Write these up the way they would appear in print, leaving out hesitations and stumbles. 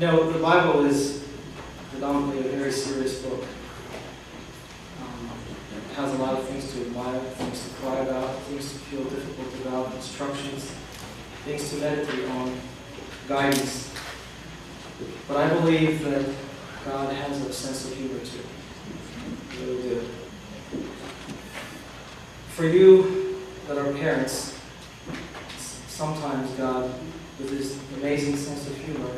No, the Bible is predominantly a very serious book. It has a lot of things to admire, things to cry about, things to feel difficult about, instructions, things to meditate on, guidance. But I believe that God has a sense of humor too. I really do. For you that are parents, sometimes God, with His amazing sense of humor,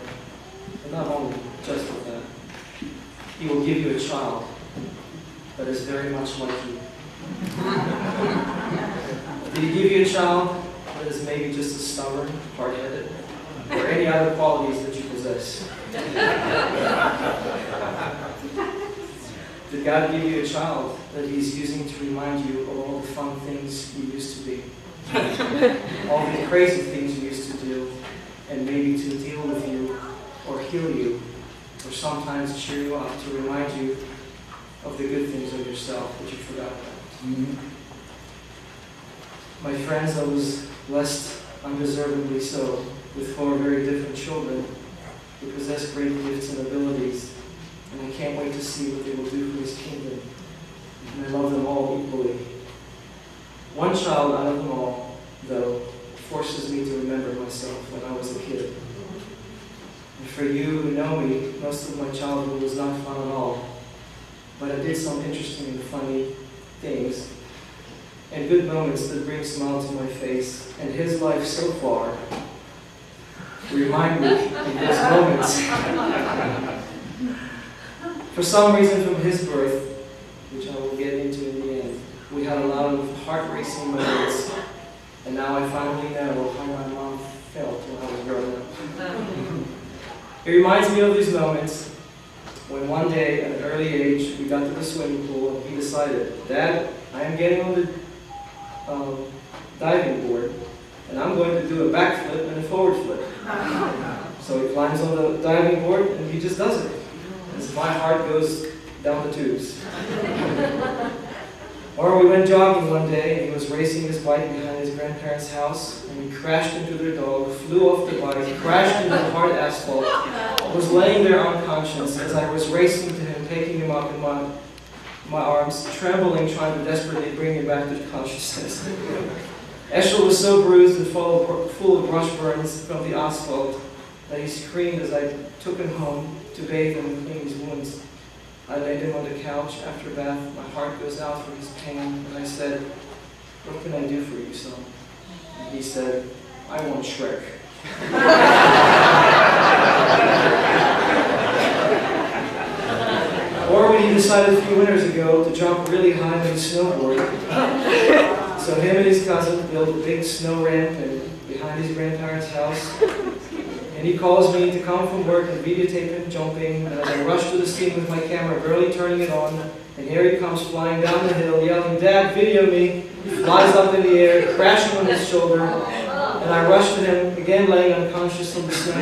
but not only just with that, He will give you a child that is very much like you. Did He give you a child that is maybe just as stubborn, hard-headed, or any other qualities that you possess? Did God give you a child that He's using to remind you of all the fun things you used to be? All the crazy things you used to do, and maybe to deal with you, or heal you, or sometimes cheer you up, to remind you of the good things of yourself that you forgot about. My friends, I was blessed undeservedly so with 4 very different children who possess great gifts and abilities, and I can't wait to see what they will do for His kingdom. And I love them all equally. One child out of them all, though, forces me to remember myself when I was a kid. And for you who know me, most of my childhood was not fun at all, but I did some interesting and funny things, and good moments that bring a smile to my face. And his life so far remind me of those moments. For some reason from his birth, which I will get into in the end, we had a lot of heart-racing moments, and now I finally know how my mom felt when I was growing up. It reminds me of these moments when one day at an early age we got to the swimming pool and he decided, Dad, I am getting on the diving board and I'm going to do a backflip and a forward flip. So he climbs on the diving board and he just does it. As my heart goes down the tubes. Or we went jogging one day and he was racing his bike behind his grandparents' house and he crashed into their dog, flew off the bike, crashed into the hard asphalt, was laying there unconscious as I was racing to him, taking him up in my arms, trembling, trying to desperately bring him back to consciousness. Eshel was so bruised and full of brush burns from the asphalt that he screamed as I took him home to bathe him and clean his wounds. I laid him on the couch after bath. My heart goes out for his pain, and I said, "What can I do for you, son?" And he said, "I want Shrek." Or when he decided a few winters ago to jump really high on his snowboard. So him and his cousin built a big snow ramp behind his grandparents' house. And he calls me to come from work and videotape him jumping, and as I rush to the scene with my camera, barely turning it on, and here he comes flying down the hill, yelling, "Dad, video me!" He flies up in the air, crashing on his shoulder, and I rush to him, again laying unconscious on the snow.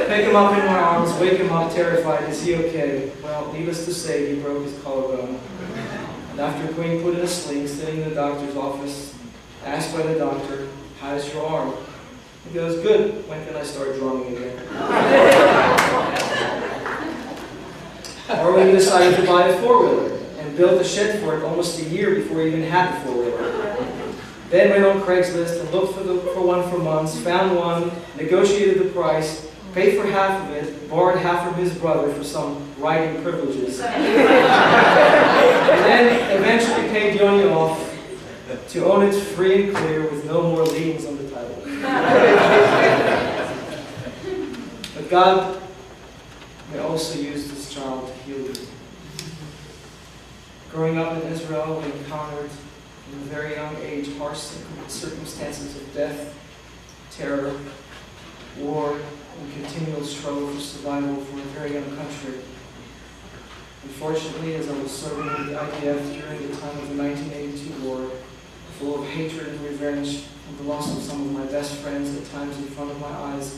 Pick him up in my arms, wake him up, terrified. Is he okay? Well, needless to say, he broke his collarbone. And after being put in a sling, sitting in the doctor's office, asked by the doctor, "How's your arm?" He goes, "Good. When can I start drumming again?" Or when he decided to buy a four-wheeler and built a shed for it almost a year before he even had the four-wheeler. Then went on Craigslist and looked for one for months, found one, negotiated the price, paid for half of it, borrowed half from his brother for some riding privileges, and then eventually paid Yoni off to own it free and clear with no more liens on the title. But God may also use this child to heal you. Growing up in Israel, we encountered from a very young age harsh circumstances of death, terror, war, and continual struggle for survival for a very young country. Unfortunately, as I was serving in the IDF during the time of the 1982 war, full of hatred and revenge and the loss of some of my best friends at times in front of my eyes,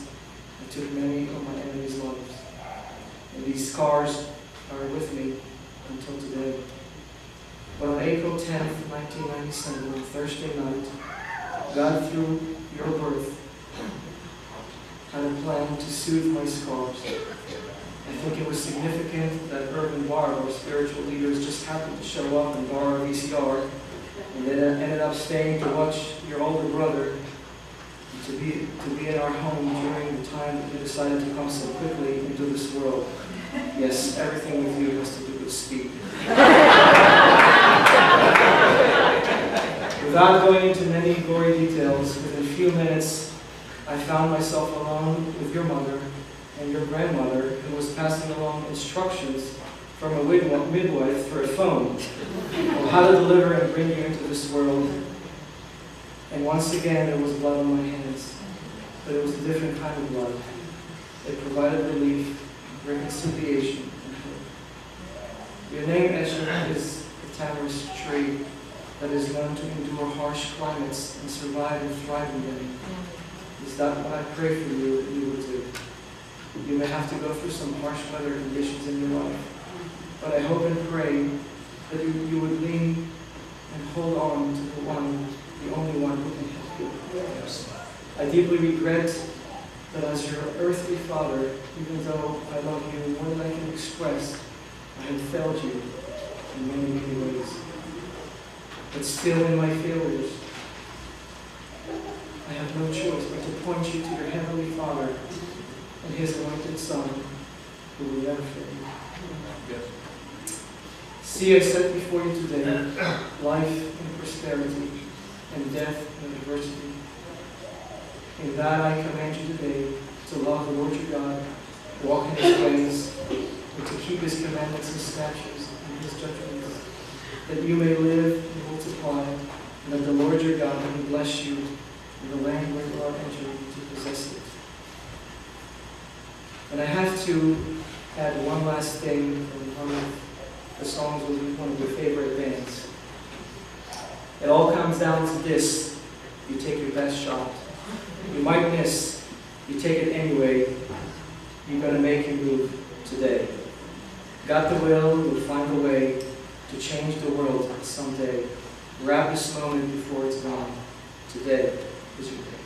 I took many of my enemies' lives. And these scars are with me until today. But on April 10th, 1997, on Thursday night, God, through your birth, had a plan to soothe my scars. I think it was significant that Herb and Barb, our spiritual leaders, just happened to show up and borrow a VCR, and then ended up staying to watch your older brother, to be in our home during the time that you decided to come so quickly into this world. Yes, everything with you has to do with speed. Without going into many gory details, within a few minutes, I found myself alone with your mother and your grandmother, who was passing along instructions from a midwife through a phone on how to deliver and bring you into this world. And once again, there was blood on my hands, but it was a different kind of blood. It provided relief, reconciliation, and hope. Your name, Eshel, is the tamarisk tree that is known to endure harsh climates and survive and thrive in them. Is that what I pray for you that you will do? You may have to go through some harsh weather conditions in your life, but I hope and pray that you would lean and hold on to the only one who can help you. I deeply regret that as your earthly father, even though I love you more than I can express, I have failed you in many, many ways. But still in my failures, I have no choice but to point you to your Heavenly Father and His anointed Son, who will never fail you. Yes. See, I set before you today life and prosperity, and death and adversity. In that I command you today to love the Lord your God, walk in His ways, and to keep His commandments and statutes and His judgments, that you may live and multiply, and that the Lord your God may bless you in the land where you are entering to possess it. And I have to add one last thing from one of the songs of one of your favorite bands. It all comes down to this: you take your best shot. You might miss, you take it anyway. You're going to make your move today. Got the will, you'll find a way to change the world someday. Grab this moment before it's gone. Today is your day.